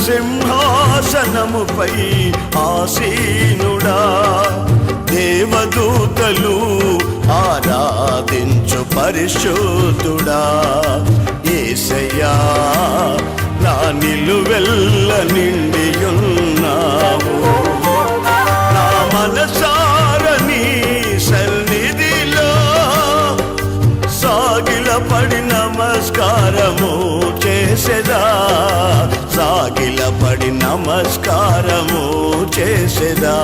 సింహాసనముపై ఆసీనుడా, దేవదూతలు ఆరాధించు పరిశుద్ధుడా. యేసయ్యా నా నిలువెల్ల నిండియున్నావు, నా మనసార నీ సన్నిధిలో సాగిలపడి నమస్కారము చేసెదా, సాగిలపడి నమస్కారము చేసెదా.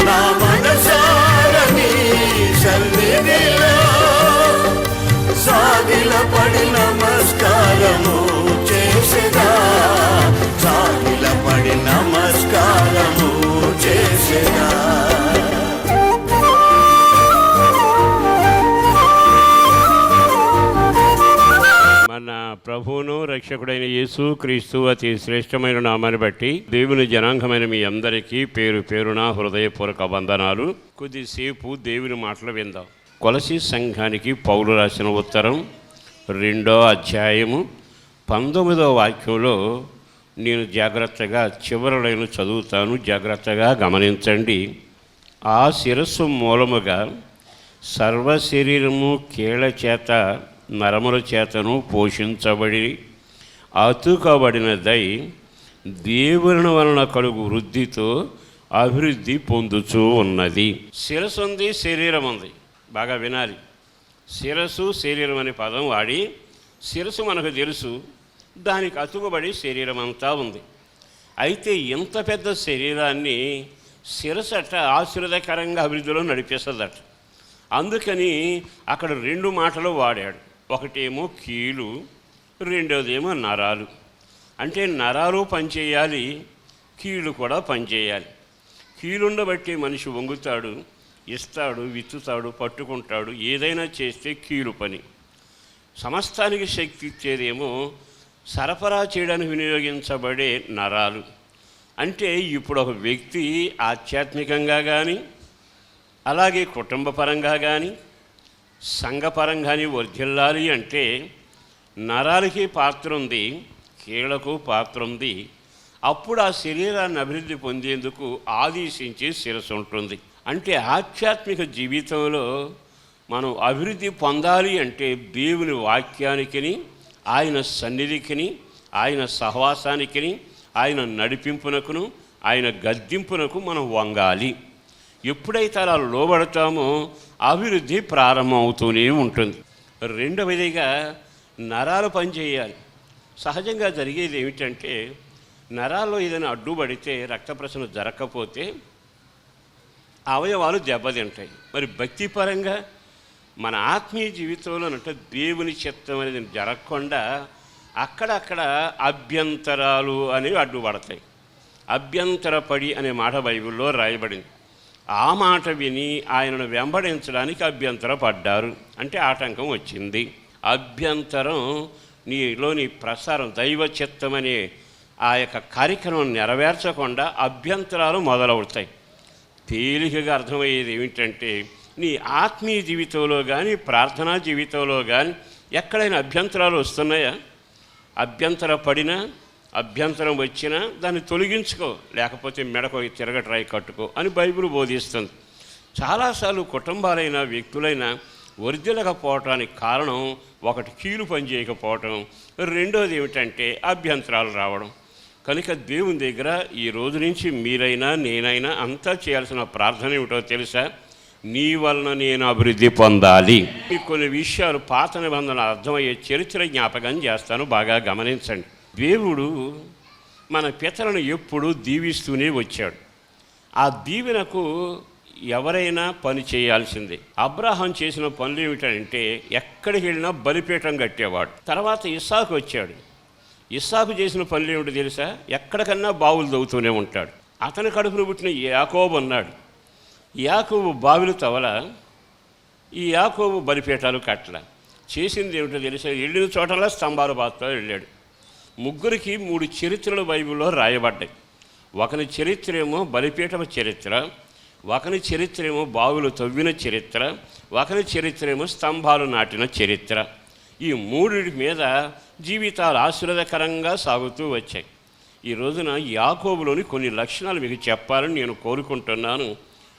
నా మనసార నీ సన్నిధిలో సాగిలపడి నమస్కారము చేసెదా, సాగిలపడి నమస్కారము చేసెదా. మన ప్రభువును రక్షకుడైన యేసు క్రీస్తు అతి శ్రేష్టమైన నామాన్ని బట్టి దేవుని జనాంగమైన మీ అందరికీ పేరు పేరున హృదయపూర్వక వందనాలు. కొద్దిసేపు దేవుని మాటలు విందాం. కొలసీ సంఘానికి పౌలు రాసిన ఉత్తరం 2వ అధ్యాయము 19వ వాక్యంలో నేను జాగ్రత్తగా చివరి లైన్లు చదువుతాను, జాగ్రత్తగా గమనించండి. ఆ శిరస్సు మూలముగా సర్వ శరీరము కీళ్ల చేత నరముల చేతను పోషించబడి అతుకబడినదై దేవుని వలన కలుగు వృద్ధితో అభివృద్ధి పొందుతూ ఉన్నది. శిరస్సు ఉంది, శరీరం ఉంది. బాగా వినాలి. శిరస్సు శరీరం అనే పదం వాడి, శిరస్సు మనకు తెలుసు, దానికి అతుకబడి శరీరం అంతా ఉంది. అయితే ఇంత పెద్ద శరీరాన్ని శిరసట ఆశీర్వదకరంగా అభివృద్ధిలో నడిపిస్తుందట. అందుకని అక్కడ 2 మాటలు వాడాడు. ఒకటేమో కీలు, రెండోదేమో నరాలు. అంటే నరాలు పనిచేయాలి, కీళ్ళు కూడా పనిచేయాలి. కీలుండబట్టి మనిషి వంగుతాడు, ఇస్తాడు, విత్తుతాడు, పట్టుకుంటాడు, ఏదైనా చేస్తే కీలు పని. సమస్తానికి శక్తి ఇచ్చేదేమో సరఫరా చేయడానికి వినియోగించబడే నరాలు. అంటే ఇప్పుడు ఒక వ్యక్తి ఆధ్యాత్మికంగా కానీ, అలాగే కుటుంబపరంగా కానీ, సంఘపరంగాని వర్ధిల్లాలి అంటే నరాలకి పాత్ర ఉంది, కీళ్లకు పాత్ర ఉంది. అప్పుడు ఆ శరీరాన్ని అభివృద్ధి పొందేందుకు ఆదేశించి శిరస్సు ఉంటుంది. అంటే ఆధ్యాత్మిక జీవితంలో మనం అభివృద్ధి పొందాలి అంటే దేవుని వాక్యానికిని, ఆయన సన్నిధికిని, ఆయన సహవాసానికిని, ఆయన నడిపింపునకును, ఆయన గద్దింపునకు మనం వంగాలి. ఎప్పుడైతే అలా లోబడతామో అభివృద్ధి ప్రారంభం అవుతూనే ఉంటుంది. రెండవదిగా నరాలు పనిచేయాలి. సహజంగా జరిగేది ఏమిటంటే నరాల్లో ఏదైనా అడ్డుపడితే రక్త ప్రసరణ జరగకపోతే అవయవాలు దెబ్బతింటాయి. మరి భక్తిపరంగా మన ఆత్మీయ జీవితంలో అంటే దేవుని చిత్తం అనేది జరగకుండా అక్కడక్కడ అభ్యంతరాలు అనేవి అడ్డుపడతాయి. అభ్యంతరపడి అనే మాట బైబిల్లో రాయబడింది. ఆ మాట విని ఆయనను వెంబడించడానికి అభ్యంతరపడ్డారు, అంటే ఆటంకం వచ్చింది. అభ్యంతరం నీలోని ప్రసారం దైవ చిత్తం అనే ఆ యొక్క కార్యక్రమం నెరవేర్చకుండా అభ్యంతరాలు మొదలవుతాయి. తేలికగా అర్థమయ్యేది ఏమిటంటే నీ ఆత్మీయ జీవితంలో కానీ, ప్రార్థనా జీవితంలో కానీ ఎక్కడైనా అభ్యంతరాలు వస్తున్నాయా? అభ్యంతరపడినా, అభ్యంతరం వచ్చినా దాన్ని తొలగించుకో, లేకపోతే మెడకు తిరగట్రాయి కట్టుకో అని బైబిల్ బోధిస్తుంది. చాలాసార్లు కుటుంబాలైన వ్యక్తులైనా వర్ధిల్లకపోవటానికి కారణం ఒకటి కీలు పనిచేయకపోవటం, రెండోది ఏమిటంటే అభ్యంతరాలు రావడం. కనుక దేవుని దగ్గర ఈ రోజు నుంచి మీరైనా నేనైనా అంతా చేయాల్సిన ప్రార్థన ఏమిటో తెలుసా? నీ వలన నేను అభివృద్ధి పొందాలి. మీకు కొన్ని విషయాలు పాత నిబంధన అర్థమయ్యే చరిత్ర జ్ఞాపకం చేస్తాను, బాగా గమనించండి. దేవుడు మన పితరులను ఎప్పుడూ దీవిస్తూనే వచ్చాడు. ఆ దీవెనకు ఎవరైనా పని చేయాల్సిందే. అబ్రాహాం చేసిన పనులు ఏమిటంటే ఎక్కడికి వెళ్ళినా బలిపీఠం కట్టేవాడు. తర్వాత ఇస్సాకు వచ్చాడు. ఇస్సాకు చేసిన పనులు ఏమిటో తెలుసా? ఎక్కడికన్నా బావులు తవ్వుతూనే ఉంటాడు. అతని కడుపును పుట్టిన యాకోబు అన్నాడు. యాకోబు బావిలు తవల, ఈ యాకోబు బలిపీఠాలు కట్టల. చేసింది ఏమిటో తెలుసా? వెళ్ళిన చోటలా స్తంభాలు బాతుతో వెళ్ళాడు. ముగ్గురికి 3 చరిత్రలు బైబిల్లో రాయబడ్డాయి. ఒకని చరిత్ర ఏమో బలిపీఠం చరిత్ర, ఒకని చరిత్ర ఏమో బావులు తవ్విన చరిత్ర, ఒకని చరిత్ర ఏమో స్తంభాలు నాటిన చరిత్ర. ఈ 3 మీద జీవితాలు ఆశీర్వాదకరంగా సాగుతూ వచ్చాయి. ఈ రోజున యాకోబులోని కొన్ని లక్షణాలు మీకు చెప్పాలని నేను కోరుకుంటున్నాను.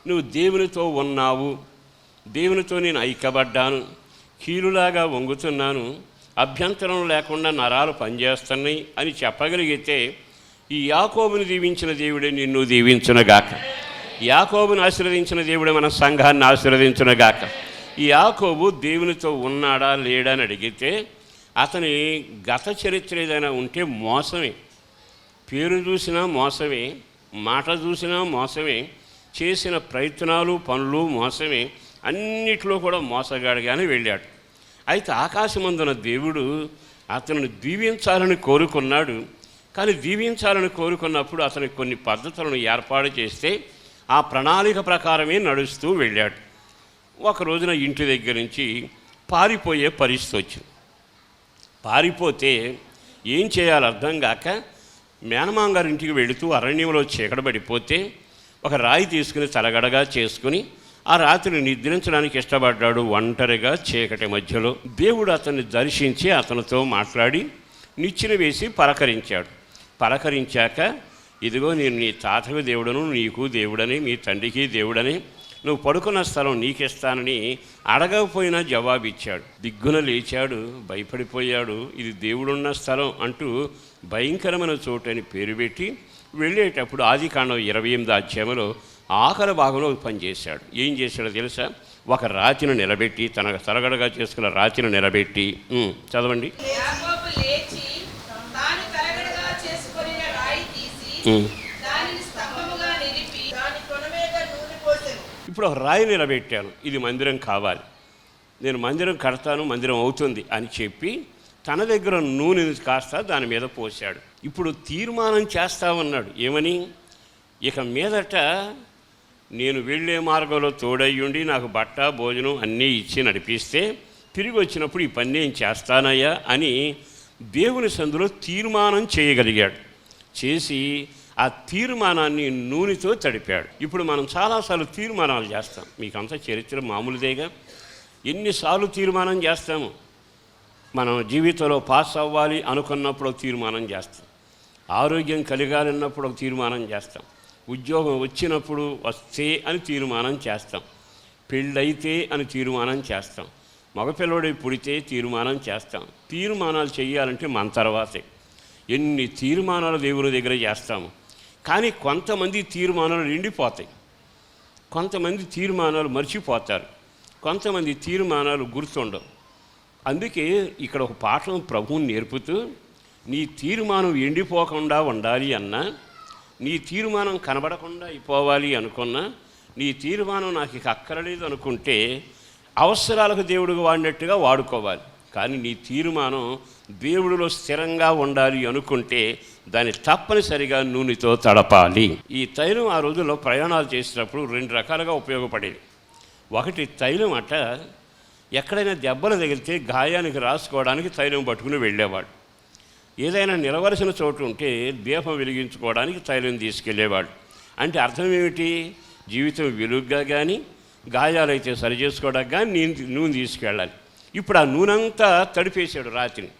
నువ్వు దేవునితో ఉన్నావు, దేవునితో నేను ఐక్యపడ్డాను, కీలులాగా వంగుతున్నాను, అభ్యంతరం లేకుండా నరాలు పనిచేస్తున్నాయి అని చెప్పగలిగితే ఈ యాకోబుని దీవించిన దేవుడే నిన్ను దీవించునుగాక. యాకోబుని ఆశీర్వదించిన దేవుడే మన సంఘాన్ని ఆశీర్వదించునుగాక. ఈ యాకోబు దేవునితో ఉన్నాడా లేడా అని అడిగితే అతని గత చరిత్ర ఏదైనా ఉంటే మోసమే. పేరు చూసినా మోసమే, మాట చూసినా మోసమే, చేసిన ప్రయత్నాలు పనులు మోసమే, అన్నిట్లో కూడా మోసగాడిగానే వెళ్ళాడు. అయితే ఆకాశమందున దేవుడు అతను దీవించాలని కోరుకున్నాడు. కానీ దీవించాలని కోరుకున్నప్పుడు అతనికి కొన్ని పద్ధతులను ఏర్పాటు చేస్తే ఆ ప్రణాళిక ప్రకారమే నడుస్తూ వెళ్ళాడు. ఒక రోజున ఇంటి దగ్గర నుంచి పారిపోయే పరిస్థితి వచ్చింది. పారిపోతే ఏం చేయాలో అర్థం కాక మేనమాంగారి ఇంటికి వెళుతూ అరణ్యంలో చీకటబడిపోతే ఒక రాయి తీసుకుని తలగడగా చేసుకుని ఆ రాత్రి నిద్రించడానికి ఇష్టపడ్డాడు. ఒంటరిగా చీకటి మధ్యలో దేవుడు అతన్ని దర్శించి అతనితో మాట్లాడి నిచ్చెన వేసి పలకరించాడు. పలకరించాక, ఇదిగో నేను నీ తాతకు దేవుడను, నీకు దేవుడని, మీ తండ్రికి దేవుడని, నువ్వు పడుకున్న స్థలం నీకిస్తానని అడగకపోయినా జవాబిచ్చాడు. దిగ్గున లేచాడు, భయపడిపోయాడు. ఇది దేవుడున్న స్థలం అంటూ భయంకరమైన చోటు అని పేరు పెట్టి వెళ్ళేటప్పుడు ఆదికాండం 28వ అధ్యాయంలో ఆఖరి భాగంలో పనిచేశాడు. ఏం చేశాడో తెలుసా? ఒక రాతిని నిలబెట్టి, తన తలగడగా చేసుకున్న రాతిని నిలబెట్టి, చదవండి. ఇప్పుడు ఒక రాయి నిలబెట్టాను, ఇది మందిరం కావాలి, నేను మందిరం కడతాను, మందిరం అవుతుంది అని చెప్పి తన దగ్గర నూనె కాస్త దాని మీద పోశాడు. ఇప్పుడు తీర్మానం చేస్తా ఉన్నాడు. ఏమని? ఇక మీదట నేను వెళ్ళే మార్గంలో తోడయ్యుండి నాకు బట్ట భోజనం అన్నీ ఇచ్చి నడిపిస్తే తిరిగి వచ్చినప్పుడు ఈ పని నేను చేస్తానయ్యా అని దేవుని సందులో తీర్మానం చేయగలిగాడు. చేసి ఆ తీర్మానాన్ని నూనెతో తడిపాడు. ఇప్పుడు మనం చాలాసార్లు తీర్మానాలు చేస్తాం. మీకు అంత చరిత్ర మామూలుదేగా. ఎన్నిసార్లు తీర్మానం చేస్తాము. మనం జీవితంలో పాస్ అవ్వాలి అనుకున్నప్పుడు ఒక తీర్మానం చేస్తాం, ఆరోగ్యం కలగాలన్నప్పుడు ఒక తీర్మానం చేస్తాం, ఉద్యోగం వచ్చినప్పుడు వస్తే అని తీర్మానం చేస్తాం, పెళ్ళైతే అని తీర్మానం చేస్తాం, మగపిల్లడి పుడితే తీర్మానం చేస్తాం. తీర్మానాలు చేయాలంటే మన తర్వాతే. ఎన్ని తీర్మానాలు దేవుని దగ్గర చేస్తాము. కానీ కొంతమంది తీర్మానాలు నిండిపోతాయి, కొంతమంది తీర్మానాలు మర్చిపోతారు, కొంతమంది తీర్మానాలు గుర్తుండవు. అందుకే ఇక్కడ ఒక పాఠం ప్రభువుని నేర్పుతూ, నీ తీర్మానం ఎండిపోకుండా ఉండాలి అన్నా, నీ తీర్మానం కనబడకుండా అయిపోవాలి అనుకున్నా, నీ తీర్మానం నాకు ఇక అక్కరలేదు అనుకుంటే అవసరాలకు దేవుడికి వాడినట్టుగా వాడుకోవాలి. కానీ నీ తీర్మానం దేవుడిలో స్థిరంగా ఉండాలి అనుకుంటే దాన్ని తప్పనిసరిగా నూనెతో తడపాలి. ఈ తైలం ఆ రోజుల్లో ప్రయాణాలు చేసేటప్పుడు 2 రకాలుగా ఉపయోగపడేది. ఒకటి, తైలం అట్ట ఎక్కడైనా దెబ్బలు తగిలితే గాయానికి రాసుకోవడానికి తైలం పట్టుకుని వెళ్ళేవాడు. ఏదైనా నిలవలసిన చోటు ఉంటే దీపం వెలిగించుకోవడానికి తైలం తీసుకెళ్ళేవాడు. అంటే అర్థం ఏమిటి? జీవితం వెలుగ్గా కానీ గాయాలైతే సరి చేసుకోవడానికి కానీ నూనె తీసుకెళ్ళాలి. ఇప్పుడు ఆ నూనె అంతా తడిపేశాడు రాత్రిని.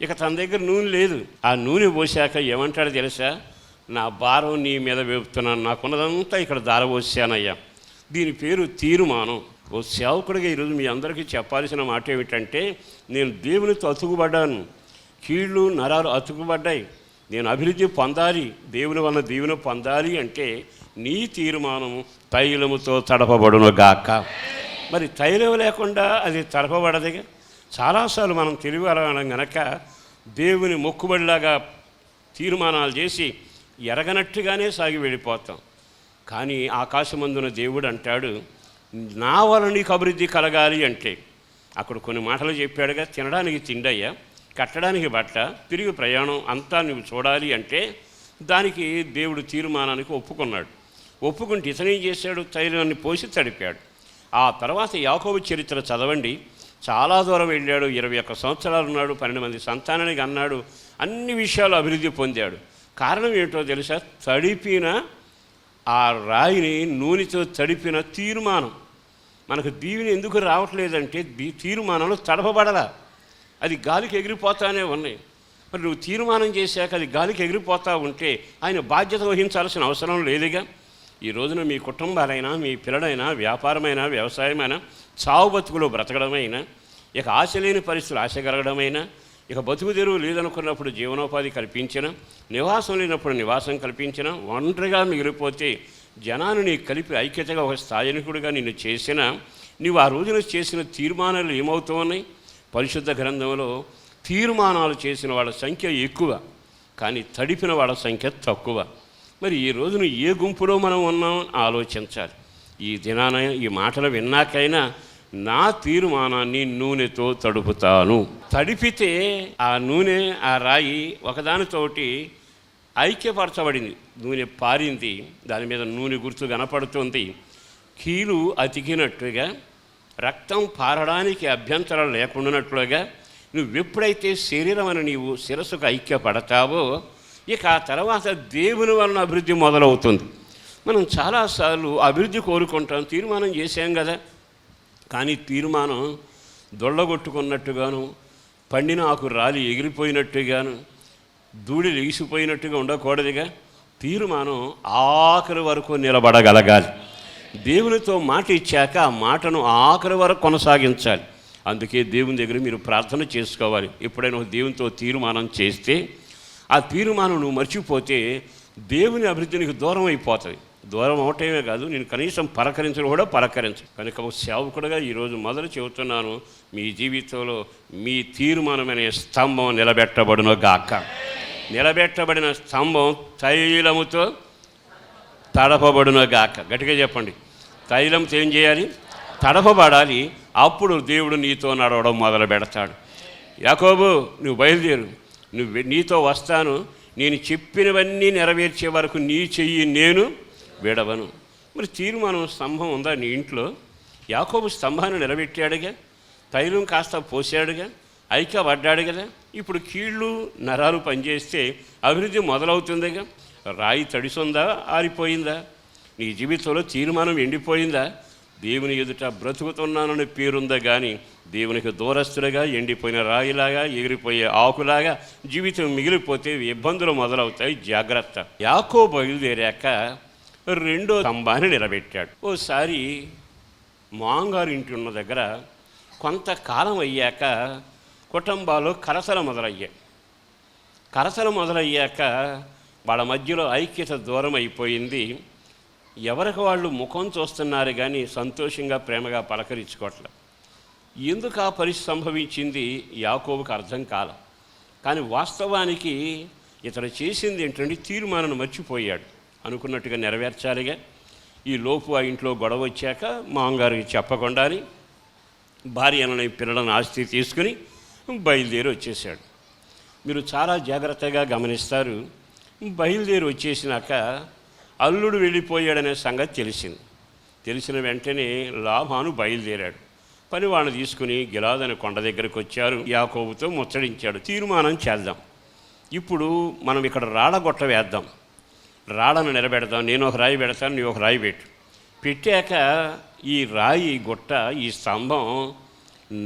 ఇక తన దగ్గర నూనె లేదు. ఆ నూనె పోసాక ఏమంటాడో తెలుసా? నా భారం నీ మీద వేపుతున్నాను, నాకున్నదంతా ఇక్కడ దారపోసానయ్యా. దీని పేరు తీర్మానం. ఓ సేవకుడిగా ఈరోజు మీ అందరికీ చెప్పాల్సిన మాట ఏమిటంటే, నేను దేవునితో అతుకుబడ్డాను, కీళ్ళు నరాలు అతుకుబడ్డాయి, నేను అభివృద్ధి పొందాలి, దేవుని వలన దీవెన పొందాలి అంటే నీ తీర్మానము తైలముతో తడపబడును గాక. మరి తైలం లేకుండా అది తడపబడదుగా. చాలాసార్లు మనం తెలియడం గనక దేవుని మొక్కుబడిలాగా తీర్మానాలు చేసి ఎరగనట్టుగానే సాగి వెళ్ళిపోతాం. కానీ ఆకాశమందున దేవుడు అంటాడు, నా వలన నీకు అభివృద్ధి కలగాలి అంటే అక్కడ కొన్ని మాటలు చెప్పాడుగా. తినడానికి తిండయ్యా, కట్టడానికి బట్ట, తిరిగి ప్రయాణం అంతా నువ్వు చూడాలి అంటే దానికి దేవుడు తీర్మానానికి ఒప్పుకున్నాడు. ఒప్పుకుంటే ఇతనేం చేశాడు? తైలాన్ని పోసి తడిపాడు. ఆ తర్వాత యాకోబు చరిత్ర చదవండి. చాలా దూరం వెళ్ళాడు, 21 సంవత్సరాలు ఉన్నాడు, 12 మంది సంతానానికి అన్నాడు, అన్ని విషయాలు అభివృద్ధి పొందాడు. కారణం ఏంటో తెలుసా? తడిపిన ఆ రాయిని నూనెతో తడిపిన తీర్మానం. మనకు దీవెన ఎందుకు రావట్లేదంటే తీర్మానాలు తడపబడలా, అది గాలికి ఎగిరిపోతానే ఉన్నాయి. మరి నువ్వు తీర్మానం చేశాక అది గాలికి ఎగిరిపోతూ ఉంటే ఆయన బాధ్యత వహించాల్సిన అవసరం లేదుగా. ఈ రోజున మీ కుటుంబాలైనా, మీ పిల్లలైనా, వ్యాపారమైనా, వ్యవసాయమైనా, చావు బతుకులో బ్రతకడమైనా, ఇక ఆశ లేని పరిస్థితులు ఆశ కలగడమైనా, ఇక బతుకు తెరువు లేదనుకున్నప్పుడు జీవనోపాధి కల్పించిన, నివాసం లేనప్పుడు నివాసం కల్పించిన, ఒంటరిగా మిగిలిపోతే జనాన్ని నీకు కలిపి ఐక్యతగా ఒక స్థానికుడిగా నిన్ను చేసిన, నువ్వు ఆ రోజున చేసిన తీర్మానాలు ఏమవుతూ ఉన్నాయి? పరిశుద్ధ గ్రంథంలో తీర్మానాలు చేసిన వాళ్ళ సంఖ్య ఎక్కువ, కానీ తడిపిన వాళ్ళ సంఖ్య తక్కువ. మరి ఈ రోజున ఏ గుంపులో మనం ఉన్నాం ఆలోచించాలి. ఈ దినాన ఈ మాటలు విన్నాకైనా నా తీర్మానాన్ని నూనెతో తడుపుతాను. తడిపితే ఆ నూనె, ఆ రాయి ఒకదానితోటి ఐక్యపరచబడింది, నూనె పారింది, దాని మీద నూనె గుర్తు కనపడుతుంది. కీలు అతికినట్టుగా, రక్తం పారడానికి అభ్యంతరం లేకుండానట్లుగా నువ్వెప్పుడైతే శరీరం అని నీవు శిరస్సుకు ఐక్యపడతావో ఇక ఆ తర్వాత దేవుని వలన అభివృద్ధి మొదలవుతుంది. మనం చాలాసార్లు అభివృద్ధి కోరుకుంటాం, తీర్మానం చేశాం కదా, కానీ తీర్మానం దొళ్ళగొట్టుకున్నట్టుగాను, పండిన ఆకు రాలి ఎగిరిపోయినట్టుగాను, ధూళి లేసిపోయినట్టుగా ఉండకూడదుగా. తీర్మానం ఆఖరి వరకు నిలబడగలగాలి. దేవునితో మాట ఇచ్చాక ఆ మాటను ఆఖరి వరకు కొనసాగించాలి. అందుకే దేవుని దగ్గర మీరు ప్రార్థన చేసుకోవాలి. ఎప్పుడైనా దేవునితో తీర్మానం చేస్తే ఆ తీర్మానం నువ్వు మర్చిపోతే దేవుని అభివృద్ధి నీకు దూరం అయిపోతుంది. దూరం అవటమే కాదు, నేను కనీసం పలకరించడం కూడా పలకరించు. కనుక ఒక సేవకుడుగా ఈరోజు మొదలు చెబుతున్నాను, మీ జీవితంలో మీ తీర్మానమనే స్తంభం నిలబెట్టబడును గాక. నిలబెట్టబడిన స్తంభం తైలముతో తడపబడును గాక. గట్టిగా చెప్పండి. తైలంతో ఏం చేయాలి? తడపబడాలి. అప్పుడు దేవుడు నీతో నడవడం మొదలు పెడతాడు. యాకోబు, నువ్వు బయలుదేరు, నీతో వస్తాను, నేను చెప్పినవన్నీ నెరవేర్చే వరకు నీ చెయ్యి నేను విడవను. మరి తీర్మానం స్తంభం ఉందా నీ ఇంట్లో? యాకోబు స్తంభాన్ని నిలబెట్టాడుగా, తైలం కాస్త పోసాడుగా, ఐక్యపడ్డాడు కదా. ఇప్పుడు కీళ్ళు నరాలు పనిచేస్తే అభివృద్ధి మొదలవుతుందిగా. రాయి తడిసొందా, ఆరిపోయిందా? నీ జీవితంలో తీర్మానం ఎండిపోయిందా? దేవుని ఎదుట బ్రతుకుతున్నానని పేరుందా, కానీ దేవునికి దూరస్తులుగా ఎండిపోయిన రాయిలాగా, ఎగిరిపోయే ఆకులాగా జీవితం మిగిలిపోతే ఇబ్బందులు మొదలవుతాయి. జాగ్రత్త. యాకోబు బయలుదేరాక రెండో స్తంభాన్ని నిలబెట్టాడు. ఓసారి మాంగారు ఇంటి ఉన్న దగ్గర కొంతకాలం అయ్యాక కుటుంబాలు కరసలు మొదలయ్యాయి. కరసలు మొదలయ్యాక వాళ్ళ మధ్యలో ఐక్యత దూరం అయిపోయింది. ఎవరికి వాళ్ళు ముఖం చూస్తున్నారు కానీ సంతోషంగా ప్రేమగా పలకరించుకోవట్లేదు. ఎందుకు ఆ పరిస్థితి సంభవించింది యాకోబుకు అర్థం కాల. కానీ వాస్తవానికి ఇతడు చేసింది ఏంటంటే తీర్మానం మర్చిపోయాడు. అనుకున్నట్టుగా నెరవేర్చాలిగా. ఈ లోపు ఆ ఇంట్లో గొడవ వచ్చాక మామగారికి చెప్పకుండాని భార్యలని పిల్లలను ఆస్తి తీసుకుని బయలుదేరి వచ్చేసాడు. మీరు చాలా జాగ్రత్తగా గమనిస్తారు. బయలుదేరి వచ్చేసినాక అల్లుడు వెళ్ళిపోయాడనే సంగతి తెలిసిన వెంటనే లాబాను బయలుదేరాడు. పని వాళ్ళని తీసుకుని గిలాదని కొండ దగ్గరికి వచ్చారు. యాకోబుతో ముచ్చడించాడు, తీర్మానం చేద్దాం. ఇప్పుడు మనం ఇక్కడ రాళ్ళగొట్ట వేద్దాం, రాళ్ళను నిలబెడదాం. నేను ఒక రాయి పెడతాను, నీ ఒక రాయి పెట్టాక ఈ రాయి గుట్ట, ఈ స్తంభం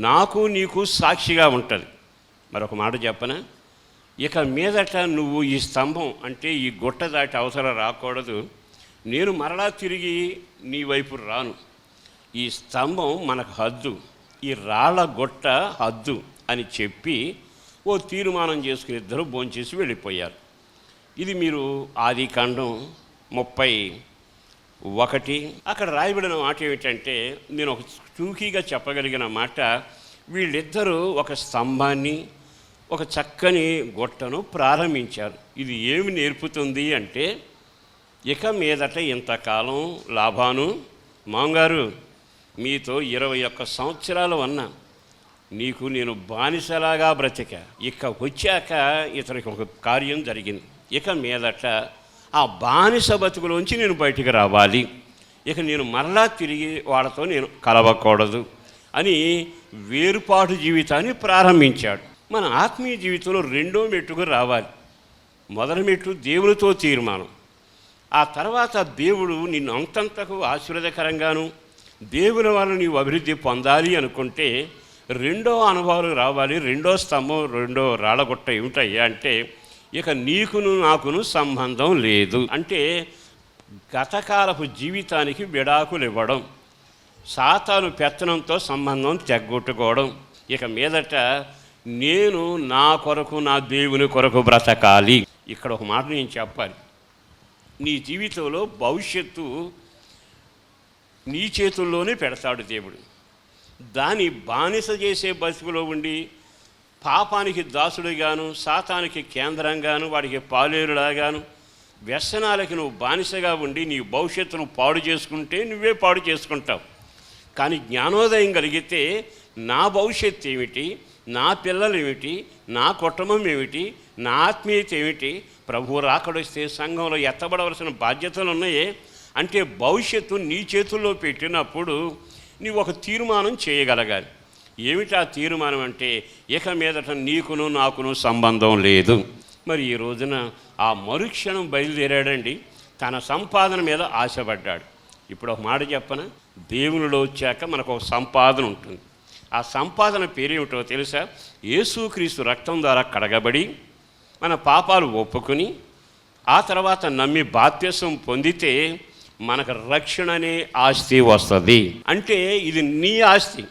నాకు నీకు సాక్షిగా ఉంటుంది. మరొక మాట చెప్పనా, ఇక మీదట నువ్వు ఈ స్తంభం అంటే ఈ గుట్ట దాటి అవసరం రాకూడదు. నేను మరలా తిరిగి నీ వైపు రాను. ఈ స్తంభం మనకు హద్దు, ఈ రాళ్ళ గుట్ట హద్దు అని చెప్పి ఓ తీర్మానం చేసుకుని ఇద్దరు భోంచేసి వెళ్ళిపోయారు. ఇది మీరు ఆదికాండం 31 అక్కడ రాయబడిన మాట ఏమిటంటే, నేను ఒక టూకీగా చెప్పగలిగిన మాట, వీళ్ళిద్దరూ ఒక స్తంభాన్ని, ఒక చక్కని గుట్టను ప్రారంభించారు. ఇది ఏమి నేర్పుతుంది అంటే, ఇక మీదట ఇంతకాలం లాబాను, మాంగారు మీతో 21 సంవత్సరాలు అన్నా, నీకు నేను బానిసలాగా బ్రతికా. ఇక వచ్చాక ఇతనికి ఒక కార్యం జరిగింది. ఇక మీదట ఆ బానిస బతుకులోంచి నేను బయటికి రావాలి. ఇక నేను మరలా తిరిగి వాళ్ళతో నేను కలవకూడదు అని వేరుపాటు జీవితాన్ని ప్రారంభించాడు. మన ఆత్మీయ జీవితంలో రెండో మెట్టుకు రావాలి. మొదటి మెట్టు దేవునితో తీర్మానం. ఆ తర్వాత దేవుడు నిన్ను అంతంతకు ఆశీర్వాదకరంగాను దేవుని వల్ల నీవు అభివృద్ధి పొందాలి అనుకుంటే రెండో అనుభవాలు రావాలి. రెండో స్తంభం, రెండో రాళ్ళగుట్ట ఏమిటయ్యా అంటే, ఇక నీకును నాకును సంబంధం లేదు. అంటే గతకాలపు జీవితానికి విడాకులు ఇవ్వడం, సాతాను పెత్తనంతో సంబంధం తెగ్గొట్టుకోవడం. ఇక మీదట నేను నా కొరకు, నా దేవుని కొరకు బ్రతకాలి. ఇక్కడ ఒక మాట నేను చెప్పాలి. నీ జీవితంలో భవిష్యత్తు నీ చేతుల్లోనే పెడతాడు దేవుడు. దాన్ని బానిస చేసే బతుకులో ఉండి పాపానికి దాసుడిగాను, సాతానికి కేంద్రంగాను, వాడికి పాలేరులాగాను, వ్యసనాలకి నువ్వు బానిసగా ఉండి నీ భవిష్యత్తును పాడు చేసుకుంటే నువ్వే పాడు చేసుకుంటావు. కానీ జ్ఞానోదయం కలిగితే నా భవిష్యత్తు ఏమిటి, నా పిల్లలు ఏమిటి, నా కుటుంబం ఏమిటి, నా ఆత్మీయత ఏమిటి, ప్రభువు రాకడొస్తే సంఘంలో ఎత్తబడవలసిన బాధ్యతలు ఉన్నాయే అంటే భవిష్యత్తు నీ చేతుల్లో పెట్టినప్పుడు నీవు ఒక తీర్మానం చేయగలగాలి. ఏమిటి ఆ తీర్మానం అంటే, ఇక మీదట నీకును నాకును సంబంధం లేదు. మరి ఈ రోజున ఆ మరుక్షణం బయలుదేరాడండి. తన సంపాదన మీద ఆశపడ్డాడు. ఇప్పుడు ఒక మాట చెప్పన, దేవునిలో వచ్చాక మనకు ఒక సంపాదన ఉంటుంది. ఆ సంపాదన పేరేమిటో తెలుసా? యేసుక్రీస్తు రక్తం ద్వారా కడగబడి మన పాపాలు ఒప్పుకొని ఆ తర్వాత నమ్మి బాప్తిసం పొందితే మనకు రక్షణ అనే ఆస్తి వస్తుంది. అంటే ఇది నీ ఆస్తి.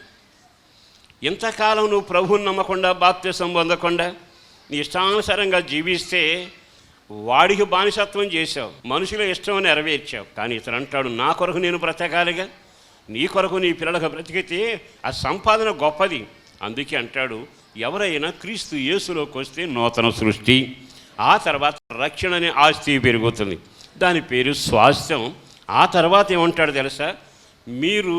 ఇంతకాలం నువ్వు ప్రభువుని నమ్మకుండా, బాప్తిసం పొందకుండా నీ ఇష్టానుసారంగా జీవిస్తే వాడికి బానిసత్వం చేశావు, మనుషుల ఇష్టం నెరవేర్చావు. కానీ ఇతను అంటాడు, నా కొరకు నేను బ్రతకాలిగా, నీ కొరకు నీ పిల్లలకు బ్రతికితే ఆ సంపాదన గొప్పది. అందుకే అంటాడు, ఎవరైనా క్రీస్తు యేసులోకి వస్తే నూతన సృష్టి. ఆ తర్వాత రక్షణ అనే ఆస్తి పెరుగుతుంది, దాని పేరు స్వాస్థ్యం. ఆ తర్వాత ఏమంటాడు తెలుసా? మీరు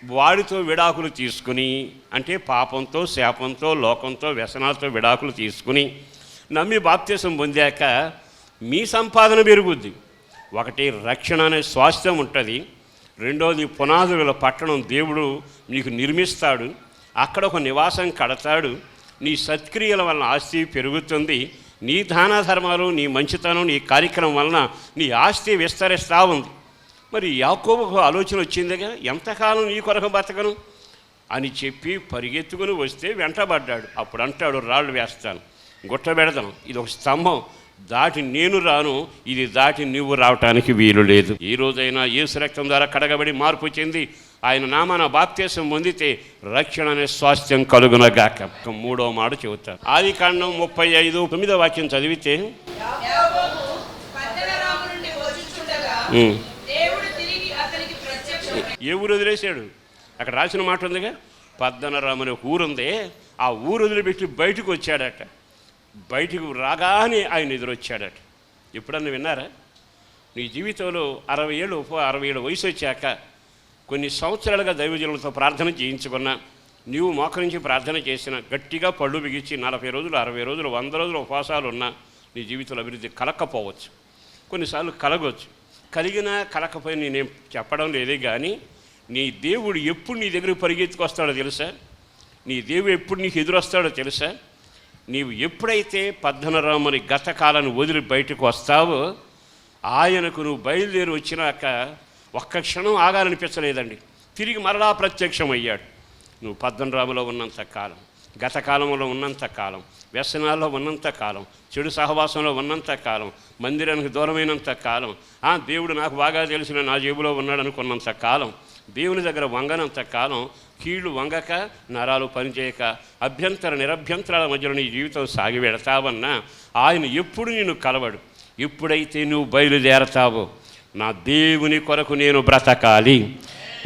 వాడితో విడాకులు తీసుకుని, అంటే పాపంతో, శాపంతో, లోకంతో, వ్యసనాలతో విడాకులు తీసుకుని నమ్మి బాప్తిసం పొందాక మీ సంపాదన పెరుగుద్ది. ఒకటి రక్షణ అనే స్వాస్థ్యం ఉంటుంది. రెండోది పునాదుల పట్టణం దేవుడు నీకు నిర్మిస్తాడు. అక్కడ ఒక నివాసం కడతాడు. నీ సత్క్రియల వలన ఆస్తి పెరుగుతుంది. నీ దాన ధర్మాలు, నీ మంచితనం, నీ కార్యక్రమం వలన నీ ఆస్తి విస్తరిస్తూ ఉంది. మరి యాకోబుకు ఆలోచన వచ్చిందిగా, ఎంతకాలం నీ కొరకు బతకను అని చెప్పి పరిగెత్తుకుని వస్తే వెంటబడ్డాడు. అప్పుడు అంటాడు, రాళ్ళు వేస్తాను, గుట్ట పెడతాను, ఇది ఒక స్తంభం, దాటి నేను రాను, ఇది దాటి నువ్వు రావటానికి వీలు లేదు. ఈ రోజైనా యేసు రక్తం ద్వారా కడగబడి మార్పు చెంది ఆయన నామాన బాప్తిసం పొందితే రక్షణ అనే స్వాస్థ్యం కలుగునగాక. మూడో మాట చెబుతాను. ఆదికాండం 35:9 వాక్యం చదివితే, ఏ ఊరు వదిలేశాడు? అక్కడ రాసిన మాట ఉందిగా, పద్దనరాము అనే ఒక ఊరుందే, ఆ ఊరు వదిలిపెట్టి బయటకు వచ్చాడట. బయటకు రాగానే ఆయన ఎదురొచ్చాడట. ఎప్పుడన్నా విన్నారా? నీ జీవితంలో 60 ఏళ్ళు వయసు వచ్చాక కొన్ని సంవత్సరాలుగా దైవజనులతో ప్రార్థన చేయించుకున్నా, నీవు మోకరించి ప్రార్థన చేసిన, గట్టిగా పళ్ళు బిగించి 40 రోజులు, 60 రోజులు, 100 రోజులు ఉపవాసాలు ఉన్నా నీ జీవితంలో అభివృద్ధి కలక్కపోవచ్చు. కొన్నిసార్లు కలగవచ్చు. కలిగినా కలకపోయినా నేనేం చెప్పడం లేదే, కానీ నీ దేవుడు ఎప్పుడు నీ దగ్గరికి పరిగెత్తుకొస్తాడో తెలుసా? నీ దేవుడు ఎప్పుడు నీకు ఎదురొస్తాడో తెలుసా? నీవు ఎప్పుడైతే పద్దనరాముని గత కాలాన్ని వదిలి బయటకు వస్తావో, ఆయనకు నువ్వు బయలుదేరి వచ్చినాక ఒక్క క్షణం ఆగాలనిపించలేదండి. తిరిగి మరలా ప్రత్యక్షమయ్యాడు. నువ్వు పద్దనరాములో ఉన్నంత కాలం, గత కాలంలో ఉన్నంత కాలం, వ్యసనాల్లో ఉన్నంత కాలం, చెడు సహవాసంలో ఉన్నంత కాలం, మందిరానికి దూరమైనంత కాలం, దేవుడు నాకు బాగా తెలిసిన నా జేబులో ఉన్నాడు అనుకున్నంత కాలం, దేవుని దగ్గర వంగనంత కాలం, కీళ్ళు వంగక, నరాలు పనిచేయక, నిరభ్యంతరాల మధ్యలో నీ జీవితం సాగి వెడతావన్నా ఆయన ఎప్పుడు నిన్ను కలవడు. ఎప్పుడైతే నువ్వు బయలుదేరతావో, నా దేవుని కొరకు నేను బ్రతకాలి,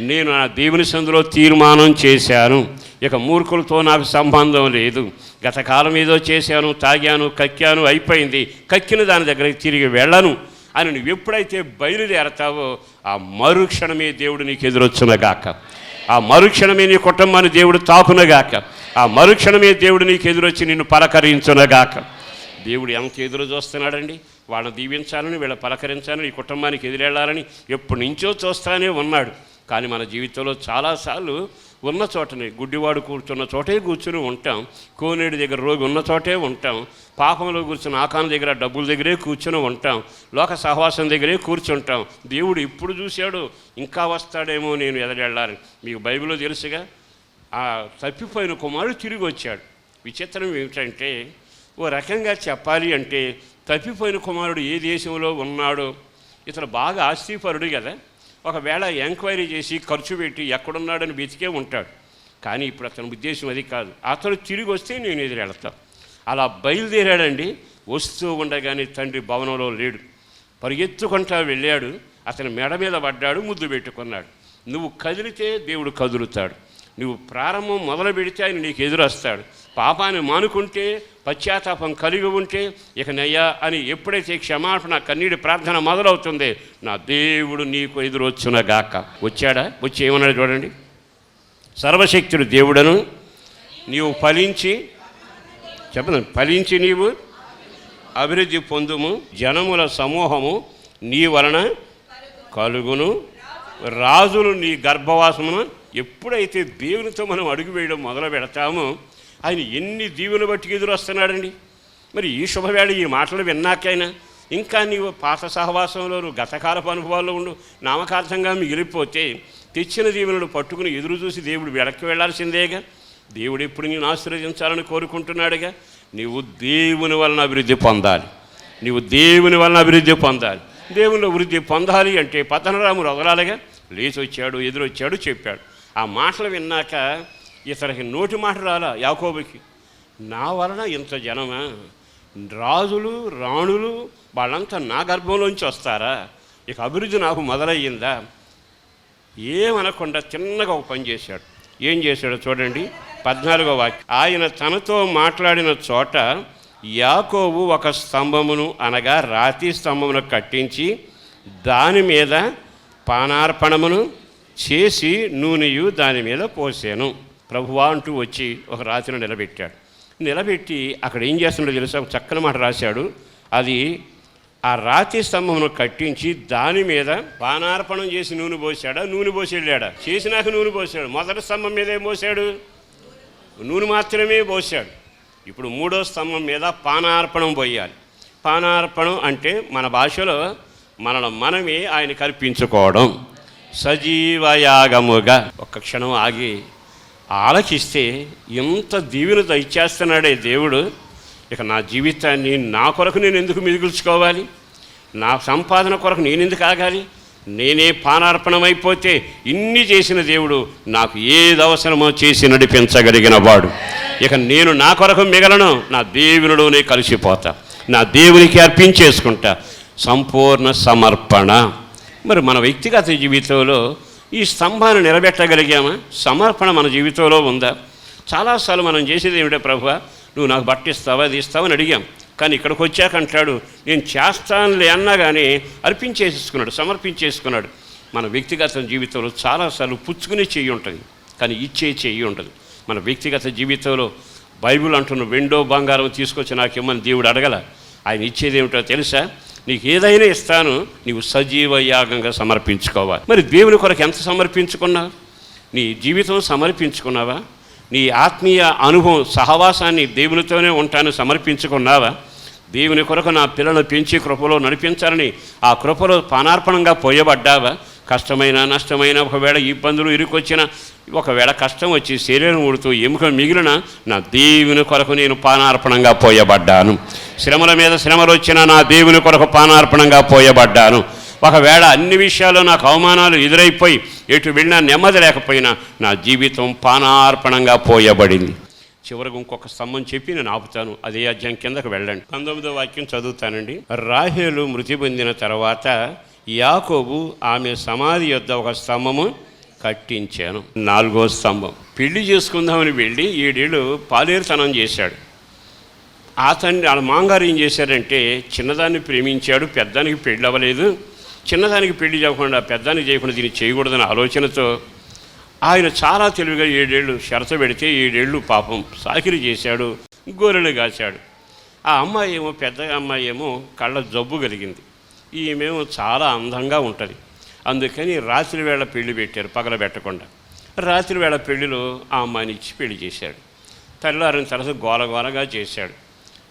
నేను నా దేవుని సందులో తీర్మానం చేశాను, ఇక మూర్ఖులతో నాకు సంబంధం లేదు, గత కాలం ఏదో చేశాను, తాగాను, కక్కాను, అయిపోయింది, కక్కిన దాని దగ్గరికి తిరిగి వెళ్ళను అని నువ్వు ఎప్పుడైతే బయలుదేరతావో, ఆ మరుక్షణమే దేవుడు నీకు ఎదురొచ్చునగాక. ఆ మరుక్షణమే నీ కుటుంబాన్ని దేవుడు తాకునగాక. ఆ మరుక్షణమే దేవుడు నీకు ఎదురొచ్చి నిన్ను పలకరించునగాక. దేవుడు ఎంత ఎదురు చూస్తున్నాడండి? వాళ్ళని దీవించాలని, వీళ్ళ పలకరించాలని, ఈ కుటుంబానికి ఎదురెళ్ళాలని ఎప్పటి నుంచో చూస్తానే ఉన్నాడు. కానీ మన జీవితంలో చాలాసార్లు ఉన్న చోటనే, గుడ్డివాడు కూర్చున్న చోటే కూర్చుని ఉంటాం, కోనేడు దగ్గర రోగి ఉన్న చోటే ఉంటాం, పాపంలో కూర్చున్న ఆకాను దగ్గర, డబ్బుల దగ్గరే కూర్చుని ఉంటాం, లోక సహవాసం దగ్గరే కూర్చుంటాం. దేవుడు ఇప్పుడు చూశాడు, ఇంకా వస్తాడేమో నేను ఎదరెళ్ళాలని. మీకు బైబిల్లో తెలుసుగా, ఆ తప్పిపోయిన కుమారుడు తిరిగి వచ్చాడు. విచిత్రం ఏమిటంటే, ఓ రకంగా చెప్పాలి అంటే తప్పిపోయిన కుమారుడు ఏ దేశంలో ఉన్నాడో, ఇతను బాగా ఆస్తిపరుడు కదా, ఒకవేళ ఎంక్వైరీ చేసి ఖర్చు పెట్టి ఎక్కడున్నాడని వెతికే ఉంటాడు. కానీ ఇప్పుడు అతని ఉద్దేశం అది కాదు. అతను తిరిగి వస్తే నేను ఎదురు వెళ్తాను. అలా బయలుదేరాడండి. వస్తూ ఉండగానే తండ్రి భవనంలో లేడు. పరిగెత్తుకుంటా వెళ్ళాడు. అతని మెడ మీద పడ్డాడు, ముద్దు పెట్టుకున్నాడు. నువ్వు కదిలితే దేవుడు కదులుతాడు. నువ్వు ప్రారంభం మొదలు పెడితే ఆయన నీకు ఎదురొస్తాడు. పాపాన్ని మానుకుంటే, పశ్చాత్తాపం కలిగి ఉంటే, ఇక నయ్యా అని ఎప్పుడైతే క్షమాపణ కన్నీటి ప్రార్థన మొదలవుతుంది, నా దేవుడు నీకు ఎదురొచ్చునగాక. వచ్చాడా? వచ్చి ఏమన్నాడు చూడండి. సర్వశక్తుడు దేవుడను నీవు ఫలించి, చెప్పను, ఫలించి నీవు అభివృద్ధి పొందుము, జనముల సమూహము నీ వలన కలుగును, రాజులు నీ గర్భవాసమును. ఎప్పుడైతే దేవునితో మనం అడుగు వేయడం మొదలు పెడతామో ఆయన ఎన్ని దీవులు బట్టి ఎదురు వస్తున్నాడండి. మరి ఈ శుభవేళ ఈ మాటలు విన్నాకైనా ఇంకా నీవు పాత సహవాసంలో గతకాలపు అనుభవాల్లో ఉండు నామకార్థంగా మిగిలిపోతే తెచ్చిన దీవులను పట్టుకుని ఎదురు చూసి దేవుడు వెనక్కి వెళ్లాల్సిందేగా. దేవుడు ఎప్పుడు నేను ఆశీర్వదించాలని కోరుకుంటున్నాడుగా. నీవు దేవుని వలన అభివృద్ధి పొందాలి. నీవు దేవుని వలన అభివృద్ధి పొందాలి. దేవునిలో వృద్ధి పొందాలి అంటే పతనరాముడు వదలాలిగా. లేచి వచ్చాడు, ఎదురొచ్చాడు, చెప్పాడు. ఆ మాటలు విన్నాక ఇతనికి నోటి మాట రాలా యాకోబుకి. నా వలన ఇంత జనమా, రాజులు రాణులు వాళ్ళంతా నా గర్భంలోంచి వస్తారా, ఇక అభివృద్ధి నాకు మొదలయ్యిందా? ఏమనకుండా చిన్నగా ఒక పని చేశాడు. ఏం చేశాడో చూడండి, 14వ వాక్యం. ఆయన తనతో మాట్లాడిన చోట యాకోబు ఒక స్తంభమును, అనగా రాతి స్తంభమును కట్టించి దాని మీద పానార్పణమును చేసి నూనెయు దాని మీద పోసాను. ప్రభువా అంటూ వచ్చి ఒక రాతిని నిలబెట్టాడు. నిలబెట్టి అక్కడ ఏం చేస్తున్నాడో తెలుసా? చక్కని మాట రాశాడు. అది ఆ రాతి స్తంభమును కట్టించి దాని మీద పానార్పణం చేసి నూనె పోసాడా, నూనె పోసి వెళ్ళాడా? చేసినాక నూనె పోసాడు. మొదటి స్తంభం మీద ఏం పోసాడు? నూనె మాత్రమే పోసాడు. ఇప్పుడు 3వ స్తంభం మీద పానార్పణం పోయాలి. పానార్పణం అంటే మన భాషలో మనమే ఆయనకు అర్పించుకోవడం, సజీవయాగముగా. ఒక్క క్షణం ఆగి ఆలకిస్తే ఎంత దీవెన ఇచ్చేస్తున్నాడే దేవుడు. ఇక నా జీవితాన్ని నా కొరకు నేను ఎందుకు మిగుల్చుకోవాలి? నా సంపాదన కొరకు నేను ఎందుకు ఆగాలి? నేనే పానార్పణమైపోతే ఇన్ని చేసిన దేవుడు నాకు ఏది అవసరమో చేసి నడిపించగలిగిన వాడు. ఇక నేను నా కొరకు మిగలను, నా దేవునిలోనే కలిసిపోతా, నా దేవునికి అర్పించేసుకుంటా. సంపూర్ణ సమర్పణ. మరి మన వ్యక్తిగత జీవితంలో ఈ స్తంభాన్ని నిలబెట్టగలిగామా? సమర్పణ మన జీవితంలో ఉందా? చాలాసార్లు మనం చేసేది ఏమిటో, ప్రభువా నువ్వు నాకు బట్ట ఇస్తావా, అది ఇస్తావని అడిగాం. కానీ ఇక్కడికి వచ్చాక అంటాడు నేను చేస్తానులే అన్నా కానీ అర్పించేసుకున్నాడు, సమర్పించేసుకున్నాడు. మన వ్యక్తిగత జీవితంలో చాలాసార్లు పుచ్చుకునే చెయ్యి ఉంటుంది, కానీ ఇచ్చే చెయ్యి ఉండదు. మన వ్యక్తిగత జీవితంలో బైబిల్ అంటున్న వెండో బంగారం తీసుకొచ్చి నాకు ఇమ్మని దేవుడు అడగల. ఆయన ఇచ్చేది ఏమిటో తెలుసా? నీకు ఏదైనా ఇస్తాను, నీవు సజీవ యాగంగా సమర్పించుకోవాలి. మరి దేవుని కొరకు ఎంత సమర్పించుకున్నావు? నీ జీవితం సమర్పించుకున్నావా? నీ ఆత్మీయ అనుభవం సహవాసాన్ని దేవునితోనే ఉంటాను సమర్పించుకున్నావా? దేవుని కొరకు నా పిల్లలను పెంచి కృపలో నడిపించాలని ఆ కృపలో పానార్పణంగా పోయబడ్డావా? కష్టమైన నష్టమైన, ఒకవేళ ఇబ్బందులు ఇరుకొచ్చిన, ఒకవేళ కష్టం వచ్చి శరీరం ఉడుతూ ఎముక మిగిలిన, నా దేవుని కొరకు నేను పానార్పణంగా పోయబడ్డాను. శ్రమల మీద శ్రమలు వచ్చినా నా దేవుని కొరకు పానార్పణంగా పోయబడ్డాను. ఒకవేళ అన్ని విషయాల్లో నాకు అవమానాలు ఎదురైపోయి ఎటు వెళ్ళినా నెమ్మది లేకపోయినా నా జీవితం పానార్పణంగా పోయబడింది. చివరికి ఇంకొక స్తంభం చెప్పి నేను ఆపుతాను. అదే అధ్యాయం కిందకు వెళ్ళండి. 19వ వాక్యం చదువుతానండి. రాహేలు మృతి పొందిన తర్వాత యాకోబు ఆమె సమాధి యొద్ద ఒక స్తంభము కట్టించాను. 4వ స్తంభం. పెళ్లి చేసుకుందామని వెళ్ళి 7 ఏళ్ళు పాలేరుతనం చేశాడు. ఆ తండ్రి వాళ్ళ మాంగారు ఏం చేశారంటే, చిన్నదాన్ని ప్రేమించాడు, పెద్దానికి పెళ్ళి అవ్వలేదు, చిన్నదానికి పెళ్లి చేయకుండా పెద్దానికి చేయకుండా దీన్ని చేయకూడదన్న ఆలోచనతో ఆయన చాలా తెలివిగా 7 ఏళ్ళు షరత పెడితే 7 ఏళ్ళు పాపం సాకిరి చేశాడు, గొర్రెలు కాశాడు. ఆ అమ్మాయి ఏమో, పెద్ద అమ్మాయి ఏమో కళ్ళ జబ్బు కలిగింది, ఈమెమో చాలా అందంగా ఉంటుంది. అందుకని రాత్రి వేళ పెళ్లి పెట్టారు, పగల పెట్టకుండా. రాత్రి వేళ పెళ్లిలో ఆ అమ్మాయిని ఇచ్చి పెళ్లి చేశాడు. తెల్లారిన తర్వాత గోలగోలగా చేశాడు.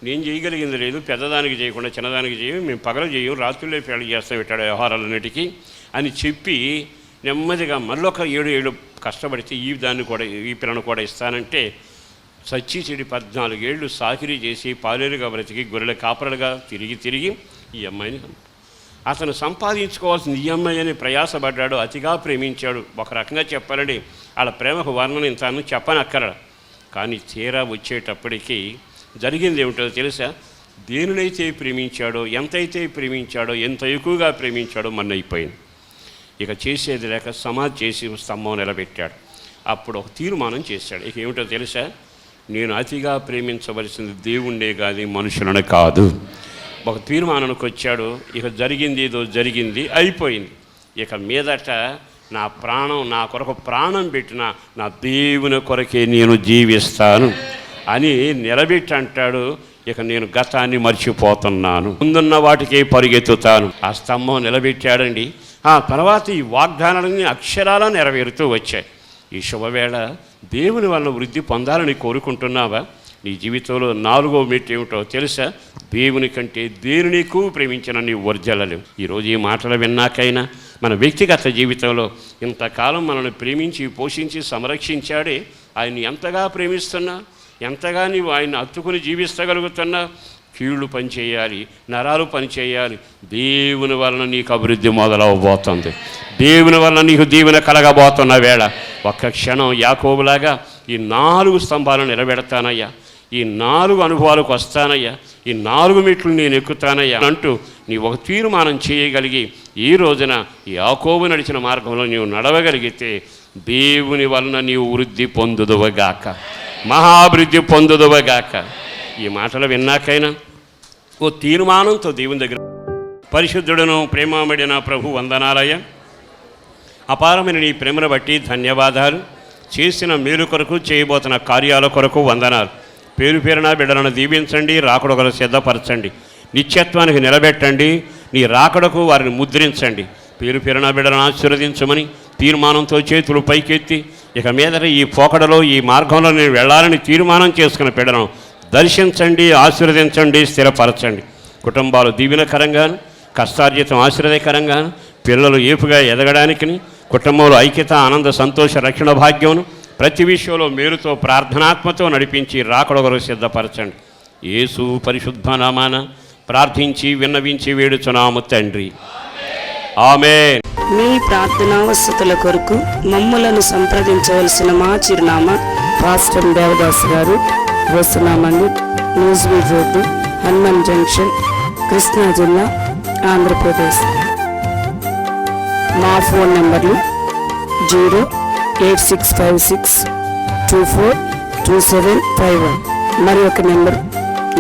నేను చేయగలిగింది లేదు, పెద్దదానికి చేయకుండా చిన్నదానికి చేయం, మేము పగల చేయం, రాత్రులే పెళ్లి చేస్తాం పెట్టాడు వ్యవహారాలన్నిటికీ అని చెప్పి నెమ్మదిగా మళ్ళొక 7 ఏళ్ళు కష్టపడితే ఈ పిల్లను కూడా ఇస్తానంటే సచ్చి చెడి 14 ఏళ్ళు సాకిరీ చేసి పాలేరుగా బ్రతికి గొర్రెల కాపరులుగా తిరిగి ఈ అమ్మాయిని అతను సంపాదించుకోవాల్సిన ఈ అమ్మాయి అని ప్రయాసపడ్డాడు, అతిగా ప్రేమించాడు. ఒక రకంగా చెప్పాలండి, వాళ్ళ ప్రేమకు వర్ణన ఇంతను చెప్పనక్కర. కానీ తీరా వచ్చేటప్పటికీ జరిగింది ఏమిటో తెలుసా? దేనినైతే ప్రేమించాడో, ఎంతైతే ప్రేమించాడో, ఎంత ఎక్కువగా ప్రేమించాడో అయిపోయింది. ఇక చేసేది లేక సమాధి చేసి స్తంభం నిలబెట్టాడు. అప్పుడు ఒక తీర్మానం చేశాడు. ఇక ఏమిటో తెలుసా? నేను అతిగా ప్రేమించవలసింది దేవుణ్ణే కాదు, మనుషులను కాదు. ఒక తీర్మానానికి వచ్చాడు. ఇక జరిగింది ఏదో జరిగింది, అయిపోయింది. ఇక మీదట నా ప్రాణం, నా కొరకు ప్రాణం పెట్టిన నా దేవుని కొరకే నేను జీవిస్తాను అని నిలబెట్టి అంటాడు. ఇక నేను గతాన్ని మర్చిపోతున్నాను, ముందున్న వాటికే పరిగెత్తుతాను. ఆ స్తంభం నిలబెట్టాడండి. ఆ తర్వాత ఈ వాగ్దానాలన్నీ అక్షరాలా నెరవేరుతూ వచ్చాయి. ఈ శుభవేళ దేవుని వల్ల వృద్ధి పొందాలని కోరుకుంటున్నావా? నీ జీవితంలో 4వ మెట్టు ఏమిటో తెలుసా? దేవుని కంటే దేనిని ఎక్కువ ప్రేమించిన నీ వర్జలలు. ఈరోజు ఈ మాటలు విన్నాకైనా మన వ్యక్తిగత జీవితంలో ఇంతకాలం మనల్ని ప్రేమించి పోషించి సంరక్షించాడే, ఆయన్ని ఎంతగా ప్రేమిస్తున్నా, ఎంతగా నీవు ఆయన్ని హత్తుకుని జీవిస్తగలుగుతున్నా? కీళ్ళు పనిచేయాలి, నరాలు పనిచేయాలి. దేవుని వలన నీకు అభివృద్ధి మొదలవబోతుంది. దేవుని వలన నీకు దీవెన కలగబోతున్న వేళ ఒక్క క్షణం యాకోబులాగా ఈ 4 స్తంభాలను నిలబెడతానయ్యా, ఈ 4 అనుభవాలకు వస్తానయ్యా, ఈ 4 మెట్లు నేను ఎక్కుతానయ్యా అంటూ నీ ఒక తీర్మానం చేయగలిగి ఈ రోజున ఈ యాకోబు నడిచిన మార్గంలో నీవు నడవగలిగితే దేవుని వలన నీవు వృద్ధి పొందుదువగాక, మహాభివృద్ధి పొందుదువగాక. ఈ మాటలు విన్నాకైనా ఓ తీర్మానంతో దేవుని దగ్గర, పరిశుద్ధుడను ప్రేమబడిన ప్రభు వందనాలయ, అపారమైన నీ ప్రేమను బట్టి ధన్యవాదాలు. చేసిన మేలు కొరకు, చేయబోతున్న కార్యాల కొరకు వందనాలు. పేరు పేరున బిడ్డలను దీవించండి, రాకడకు సిద్ధపరచండి, నిత్యత్వానికి నిలబెట్టండి, నీ రాకడకు వారిని ముద్రించండి. పేరు పేరున బిడ్డలను ఆశీర్వదించమని తీర్మానంతో చేతులు పైకెత్తి ఇక మీదట ఈ పోకడలో, ఈ మార్గంలో నేను వెళ్ళాలని తీర్మానం చేసుకున్న బిడ్డను దర్శించండి, ఆశీర్వదించండి, స్థిరపరచండి. కుటుంబాలు దీవెనకరంగాను, కష్టార్జితం ఆశీర్వదకరంగాను, పిల్లలు ఏపుగా ఎదగడానికి, కుటుంబంలో ఐక్యత, ఆనంద, సంతోష, రక్షణ భాగ్యమును ప్రతి విషయంలో మేలుతో ప్రార్థనాత్మతో నడిపించి రాకడొకరు సిద్ధపరచండి. యేసు పరిశుద్ధ నామాన ప్రార్థించి విన్నవించి వేడుచున్నాము తండ్రి, ఆమేన్. మీ ప్రార్థనా వసతుల కొరకు మమ్మలను సంప్రదించవలసిన మా చిరునామా పాస్టర్ దేవదాస్ గారు, వస్తున్నామండి, న్యూస్వీడ్ రోడ్డు, హనుమాన్ జంక్షన్, కృష్ణా జిల్లా, ఆంధ్రప్రదేశ్. మా ఫోన్ నెంబర్లు 08656242751, మరి ఒక నెంబర్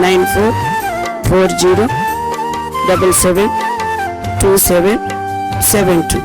9440772772.